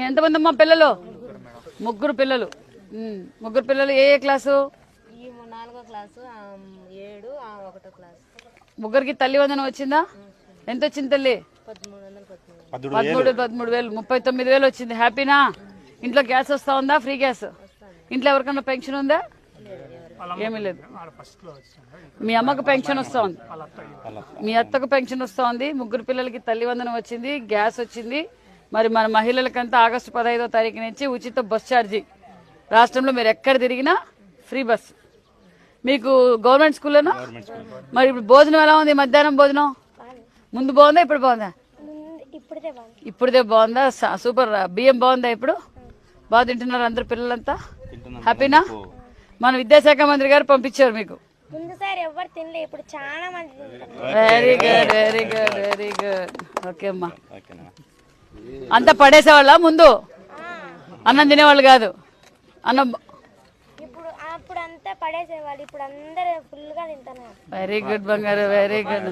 ఎంతమంది అమ్మా పిల్లలు? ముగ్గురు పిల్లలు. ముగ్గురు పిల్లలు ఏ క్లాసు? 4వ క్లాసు, 7, 1వ క్లాసు. ముగ్గురికి తల్లి వందనం వచ్చిందా? ఎంత వచ్చింది తల్లి? 13,000 39,000 వచ్చింది. హ్యాపీనా? ఇంట్లో గ్యాస్ వస్తా ఉందా? Free gas? ఇంట్లో ఎవరికన్నా పెన్షన్ ఉందా? ఏమీ లేదు. మీ అమ్మకు పెన్షన్ వస్తా ఉంది, మీ అత్తకు పెన్షన్ వస్తా ఉంది, ముగ్గురు పిల్లలకి తల్లి వందనం వచ్చింది, గ్యాస్ వచ్చింది. మరి మన మహిళలకంతా ఆగస్టు 15వ తారీఖు నుంచి ఉచిత బస్ ఛార్జీ. రాష్ట్రంలో మీరు ఎక్కడ తిరిగినా ఫ్రీ బస్. మీకు గవర్నమెంట్ స్కూల్లోనా? మరి ఇప్పుడు భోజనం ఎలా ఉంది? మధ్యాహ్నం భోజనం ముందు బాగుందా ఇప్పుడు బాగుందా? ఇప్పుడుదే బాగుందా? సూపర్. బియ్యం బాగుందా ఇప్పుడు? బాగా తింటున్నారు అందరు పిల్లలంతా? హ్యాపీనా? మన విద్యాశాఖ మంత్రి గారు పంపించారు మీకు. Very good, very good, very good. Okay అమ్మా. అంతా పడేసేవాళ్ళ ముందు? అన్నం తినేవాళ్ళు కాదు? అన్నం వెరీ గుడ్ బంగారు, వెరీ గుడ్.